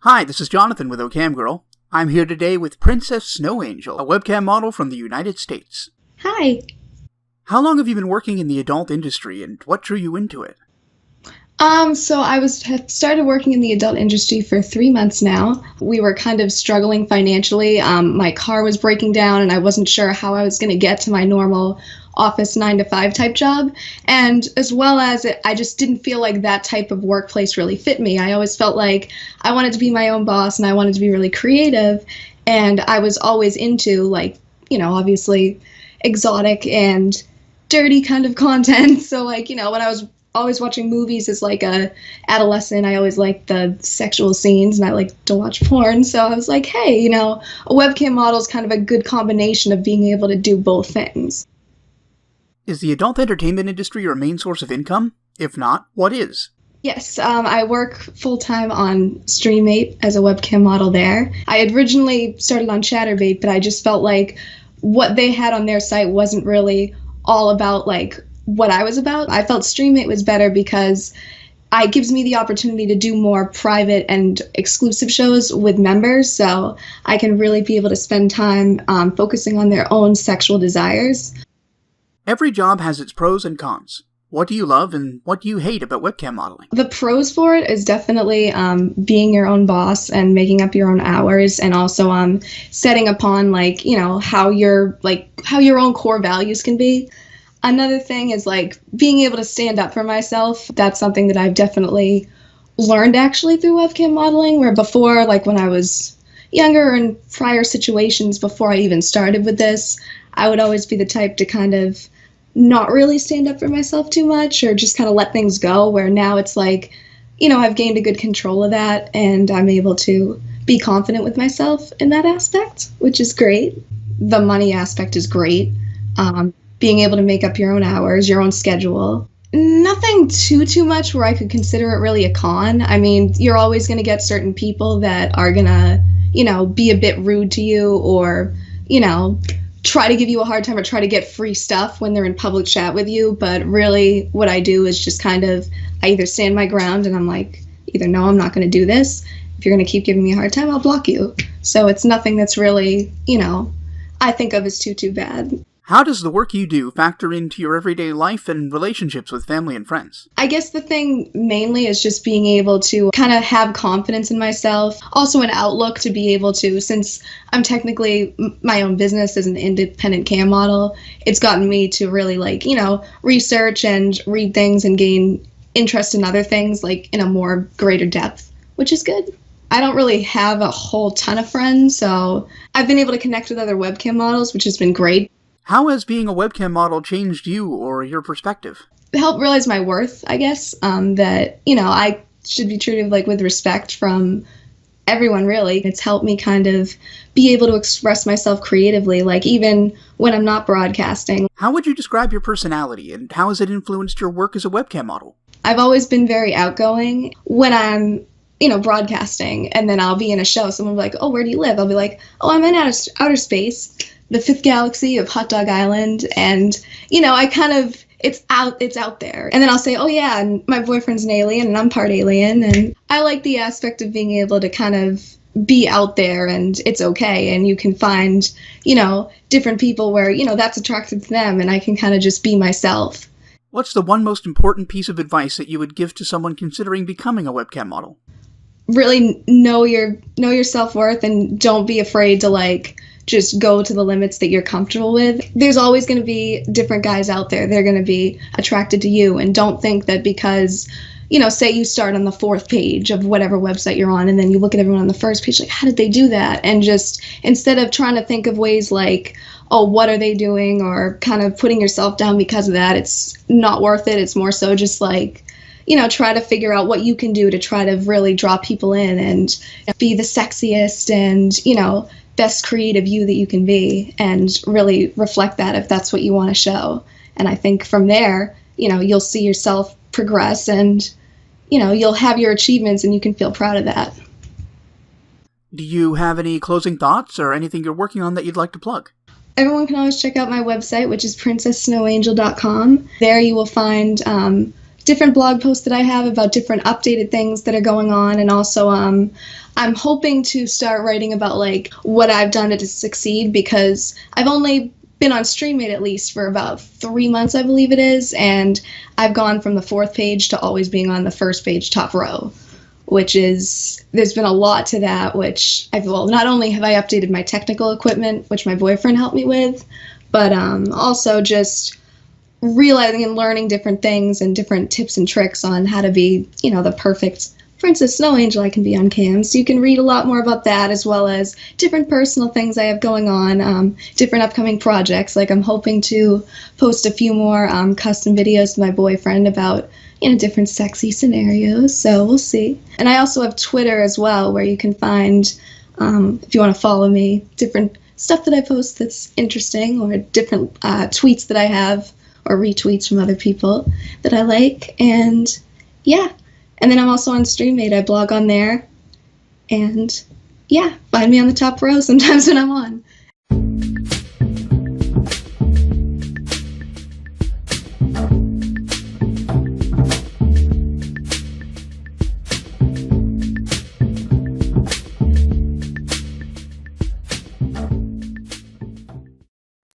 Hi, this is Jonathan with OCamgirl. I'm here today with PrincessSnowAngel, a webcam model from the United States. Hi. How long have you been working in the adult industry, and what drew you into it? So I have started working in the adult industry for 3 months now. We were kind of struggling financially. My car was breaking down, and I wasn't sure how I was going to get to my normal office 9-to-5 type job. And as well as I just didn't feel like that type of workplace really fit me. I always felt like I wanted to be my own boss, and I wanted to be really creative. And I was always into, obviously exotic and dirty kind of content. So, when I was always watching movies as a adolescent, I always liked the sexual scenes, and I like to watch porn. So I was like, hey, a webcam model is kind of a good combination of being able to do both things. Is the adult entertainment industry your main source of income? If not, what is? Yes, I work full-time on Streamate as a webcam model there. I had originally started on Chatterbait, but I just felt like what they had on their site wasn't really all about what I was about. I felt Streamate was better because it gives me the opportunity to do more private and exclusive shows with members, so I can really be able to spend time focusing on their own sexual desires. Every job has its pros and cons. What do you love and what do you hate about webcam modeling? The pros for it is definitely being your own boss and making up your own hours, and also setting upon how your own core values can be. Another thing is being able to stand up for myself. That's something that I've definitely learned actually through webcam modeling, where before, when I was younger or in prior situations before I even started with this, I would always be the type to kind of not really stand up for myself too much, or just kind of let things go, where now it's I've gained a good control of that, and I'm able to be confident with myself in that aspect, which is great. The money aspect is great. Being able to make up your own hours, your own schedule. Nothing too much where I could consider it really a con. I mean, you're always going to get certain people that are going to, be a bit rude to you, or, try to give you a hard time or try to get free stuff when they're in public chat with you. But really what I do is just I either stand my ground and I'm either no, I'm not going to do this. If you're going to keep giving me a hard time, I'll block you. So it's nothing that's really, I think of as too bad. How does the work you do factor into your everyday life and relationships with family and friends? I guess the thing mainly is just being able to kind of have confidence in myself. Also an outlook to be able to, since I'm technically my own business as an independent cam model, it's gotten me to really research and read things and gain interest in other things in a more greater depth, which is good. I don't really have a whole ton of friends, so I've been able to connect with other webcam models, which has been great. How has being a webcam model changed you or your perspective? It helped realize my worth, I guess, that, I should be treated with respect from everyone, really. It's helped me kind of be able to express myself creatively, even when I'm not broadcasting. How would you describe your personality, and how has it influenced your work as a webcam model? I've always been very outgoing. When I'm broadcasting, and then I'll be in a show, someone will be like, oh, where do you live? I'll be like, oh, I'm in outer space, the fifth galaxy of Hot Dog Island, and I kind of, it's out there. And then I'll say, oh yeah, and my boyfriend's an alien and I'm part alien, and I like the aspect of being able to kind of be out there, and it's okay, and you can find different people where that's attractive to them, and I can kind of just be myself. What's the one most important piece of advice that you would give to someone considering becoming a webcam model? Really know your self-worth, and don't be afraid to just go to the limits that you're comfortable with. There's always going to be different guys out there. They're going to be attracted to you, and don't think that because, say you start on the 4th page of whatever website you're on, and then you look at everyone on the 1st page, how did they do that? And just, instead of trying to think of ways oh, what are they doing, or kind of putting yourself down because of that, it's not worth it. It's more so just try to figure out what you can do to try to really draw people in and be the sexiest and, best creative you that you can be, and really reflect that if that's what you want to show. And I think from there, you'll see yourself progress, and, you'll have your achievements, and you can feel proud of that. Do you have any closing thoughts or anything you're working on that you'd like to plug? Everyone can always check out my website, which is PrincessSnowAngel.com. There you will find different blog posts that I have about different updated things that are going on, and also I'm hoping to start writing about like what I've done to succeed, because I've only been on Streamate at least for about 3 months, I believe it is, and I've gone from the 4th page to always being on the 1st page top row, which is, there's been a lot to that, which not only have I updated my technical equipment, which my boyfriend helped me with, but also just realizing and learning different things and different tips and tricks on how to be, the perfect Princess SnowAngel I can be on cam. So you can read a lot more about that, as well as different personal things I have going on, different upcoming projects. Like I'm hoping to post a few more custom videos to my boyfriend about different sexy scenarios. So we'll see. And I also have Twitter as well, where you can find, if you want to follow me, different stuff that I post that's interesting, or different tweets that I have, or retweets from other people that I like. And yeah. And then I'm also on Streamate. I blog on there. And yeah, find me on the top row sometimes when I'm on.